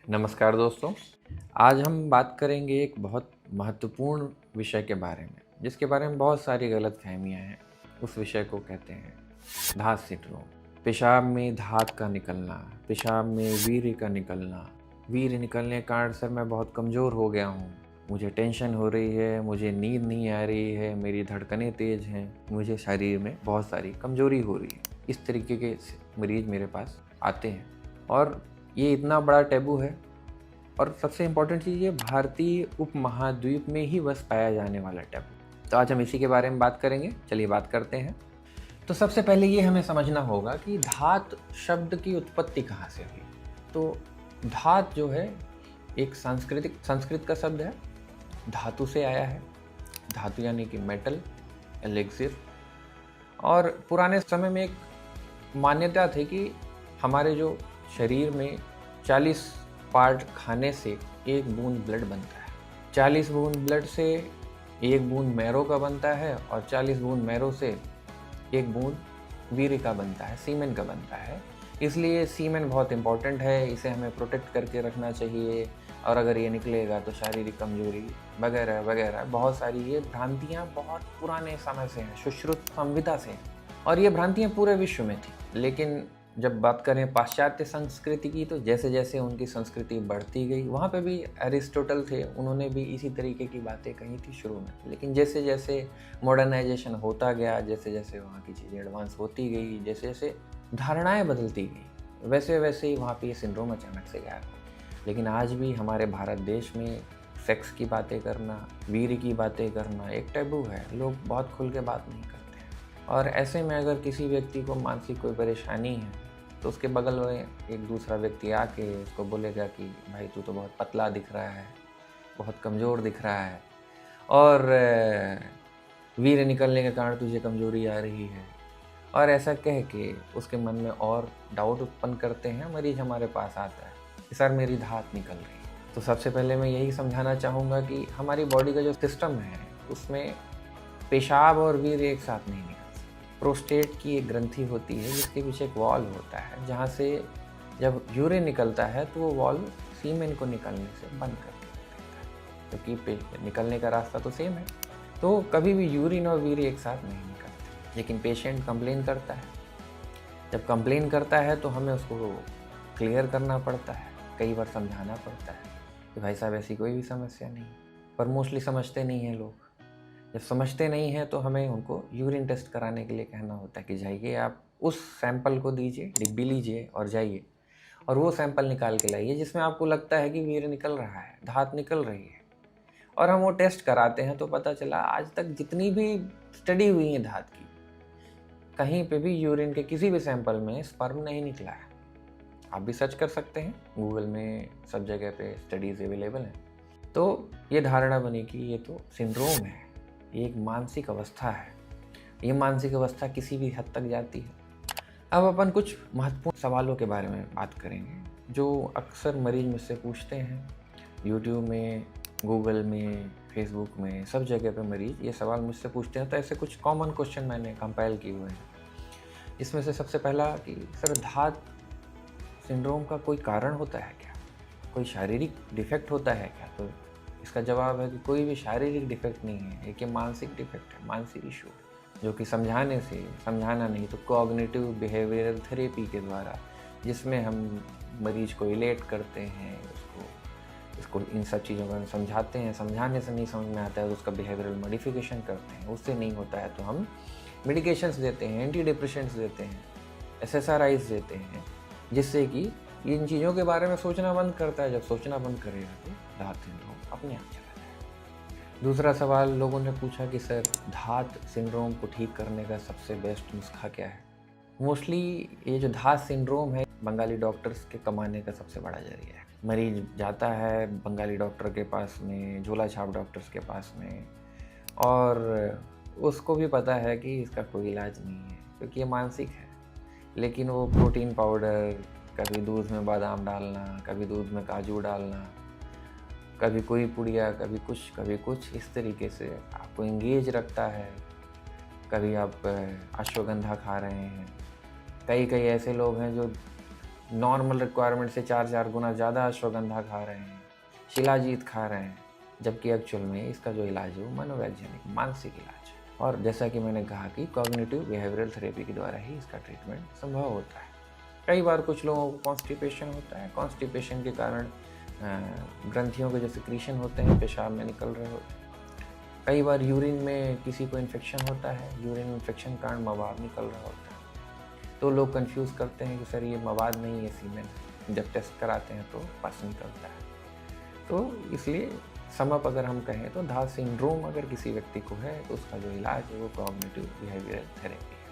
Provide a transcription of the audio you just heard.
नमस्कार दोस्तों। आज हम बात करेंगे एक बहुत महत्वपूर्ण विषय के बारे में, जिसके बारे में बहुत सारी गलतफहमियां हैं। उस विषय को कहते हैं धात सिंड्रोम। पेशाब में धात का निकलना, पेशाब में वीर्य का निकलना। वीर्य निकलने के कारण सर मैं बहुत कमज़ोर हो गया हूँ, मुझे टेंशन हो रही है, मुझे नींद नहीं आ रही है, मेरी धड़कनें तेज़ हैं, मुझे शरीर में बहुत सारी कमज़ोरी हो रही है। इस तरीके के मरीज़ मेरे पास आते हैं और ये इतना बड़ा टैबू है और सबसे इम्पोर्टेंट चीज़ ये भारतीय उपमहाद्वीप में ही बस पाया जाने वाला टैबू। तो आज हम इसी के बारे में बात करेंगे। चलिए बात करते हैं। तो सबसे पहले ये हमें समझना होगा कि धात शब्द की उत्पत्ति कहाँ से हुई। तो धात जो है एक संस्कृत का शब्द है, धातु से आया है। धातु यानी कि मेटल, एलिक्सिर। और पुराने समय में एक मान्यता थी कि हमारे जो शरीर में 40 पार्ट खाने से एक बूंद ब्लड बनता है। 40 बूंद ब्लड से एक बूंद मैरो का बनता है और 40 बूंद मैरो से एक बूंद वीर्य का बनता है, सीमेन का बनता है। इसलिए सीमेन बहुत इंपॉर्टेंट है, इसे हमें प्रोटेक्ट करके रखना चाहिए। और अगर ये निकलेगा तो शारीरिक कमजोरी वगैरह वगैरह बहुत सारी ये भ्रांतियाँ बहुत पुराने समय से हैं, सुश्रुत संविदा से हैं। और ये भ्रांतियाँ पूरे विश्व में थी। लेकिन जब बात करें पाश्चात्य संस्कृति की, तो जैसे जैसे उनकी संस्कृति बढ़ती गई, वहाँ पे भी अरिस्टोटल थे, उन्होंने भी इसी तरीके की बातें कही थी शुरू में। लेकिन जैसे जैसे मॉडर्नाइजेशन होता गया, जैसे जैसे वहाँ की चीज़ें एडवांस होती गई, जैसे जैसे धारणाएं बदलती गई, वैसे वैसे ही वहाँ पे ये सिंड्रोम अचानक से गायब हो। लेकिन आज भी हमारे भारत देश में सेक्स की बातें करना, वीर्य की बातें करना एक टैबू है। लोग बहुत खुल के बात नहीं करते हैं। और ऐसे में अगर किसी व्यक्ति को मानसिक कोई परेशानी है तो उसके बगल में एक दूसरा व्यक्ति आके उसको बोलेगा कि भाई तू तो बहुत पतला दिख रहा है, बहुत कमज़ोर दिख रहा है और वीर्य निकलने के कारण तुझे कमज़ोरी आ रही है। और ऐसा कह के उसके मन में और डाउट उत्पन्न करते हैं। मरीज़ हमारे पास आता है कि सर मेरी धात निकल रही है। तो सबसे पहले मैं यही समझाना चाहूँगा कि हमारी बॉडी का जो सिस्टम है उसमें पेशाब और वीर्य एक साथ नहीं निकलता। प्रोस्टेट की एक ग्रंथि होती है जिसके पीछे एक वॉल्व होता है, जहाँ से जब यूरिन निकलता है तो वो वॉल्व सीमेन को निकलने से बंद कर देता है, क्योंकि निकलने का रास्ता तो सेम है। तो कभी भी यूरिन और वीर्य एक साथ नहीं निकलते। लेकिन पेशेंट कंप्लेन करता है। जब कंप्लेन करता है तो हमें उसको क्लियर करना पड़ता है, कई बार समझाना पड़ता है कि भाई साहब ऐसी कोई भी समस्या नहीं। पर मोस्टली समझते नहीं हैं लोग। जब समझते नहीं हैं तो हमें उनको यूरिन टेस्ट कराने के लिए कहना होता है कि जाइए आप उस सैंपल को दीजिए, डिब्बी लीजिए और जाइए और वो सैंपल निकाल के लाइए जिसमें आपको लगता है कि वीर्य निकल रहा है, धात निकल रही है। और हम वो टेस्ट कराते हैं तो पता चला आज तक जितनी भी स्टडी हुई है धात की, कहीं पे भी यूरिन के किसी भी सैंपल में स्पर्म नहीं निकला है। आप भी सर्च कर सकते हैं, गूगल में सब जगह पे स्टडीज़ अवेलेबल हैं। तो ये धारणा बनी कि ये तो सिंड्रोम है, ये एक मानसिक अवस्था है। ये मानसिक अवस्था किसी भी हद तक जाती है। अब अपन कुछ महत्वपूर्ण सवालों के बारे में बात करेंगे जो अक्सर मरीज मुझसे पूछते हैं। यूट्यूब में, गूगल में, फेसबुक में, सब जगह पे मरीज ये सवाल मुझसे पूछते हैं। तो ऐसे कुछ कॉमन क्वेश्चन मैंने कंपाइल किए हुए हैं। इसमें से सबसे पहला कि सर धात सिंड्रोम का कोई कारण होता है क्या, कोई शारीरिक डिफेक्ट होता है क्या? तो इसका जवाब है कि कोई भी शारीरिक डिफेक्ट नहीं है, एक ये मानसिक डिफेक्ट है, मानसिक इशू, जो कि समझाना नहीं तो कॉग्निटिव बिहेवियरल थेरेपी के द्वारा, जिसमें हम मरीज को रिलेट करते हैं, इसको इन सब चीज़ों को समझाते हैं। समझाने से नहीं समझ में आता है तो उसका बिहेवियरल मॉडिफिकेशन करते हैं। उससे नहीं होता है तो हम मेडिकेशंस देते हैं, एंटी डिप्रेशेंट्स देते हैं, SSRIs देते हैं, जिससे कि इन चीज़ों के बारे में सोचना बंद करता है। जब सोचना बंद करेगा तो धात सिंड्रोम अपने आप चला जाएगा। दूसरा सवाल लोगों ने पूछा कि सर धात सिंड्रोम को ठीक करने का सबसे बेस्ट नुस्खा क्या है? मोस्टली ये जो धात सिंड्रोम है बंगाली डॉक्टर्स के कमाने का सबसे बड़ा जरिया है। मरीज जाता है बंगाली डॉक्टर के पास में, झोला छाप डॉक्टर्स के पास में, और उसको भी पता है कि इसका कोई इलाज नहीं है क्योंकि ये मानसिक है। लेकिन वो प्रोटीन पाउडर, कभी दूध में बादाम डालना, कभी दूध में काजू डालना, कभी कोई पुड़िया, कभी कुछ इस तरीके से आपको इंगेज रखता है। कभी आप अश्वगंधा खा रहे हैं। कई ऐसे लोग हैं जो नॉर्मल रिक्वायरमेंट से 4-4 गुना ज़्यादा अश्वगंधा खा रहे हैं, शिलाजीत खा रहे हैं, जबकि एक्चुअल में इसका जो इलाज है वो मनोवैज्ञानिक मानसिक इलाज है। और जैसा कि मैंने कहा कि कॉग्निटिव बिहेवियरल थेरेपी के द्वारा ही इसका ट्रीटमेंट संभव होता है। कई बार कुछ लोगों को कॉन्स्टिपेशन होता है, कॉन्स्टिपेशन के कारण ग्रंथियों के जो सिक्रीशन होते हैं पेशाब में निकल रहे होते हैं। कई बार यूरिन में किसी को इन्फेक्शन होता है, यूरिन इन्फेक्शन के कारण मवाद निकल रहा होता है। तो लोग कंफ्यूज करते हैं कि सर ये मवाद नहीं है सीमेन, जब टेस्ट कराते हैं तो पस निकलता है। तो इसलिए समअप अगर हम कहें तो दाह सिंड्रोम अगर किसी व्यक्ति को है तो उसका जो इलाज है वो कॉग्निटिव बिहेवियरल थेरेपी है।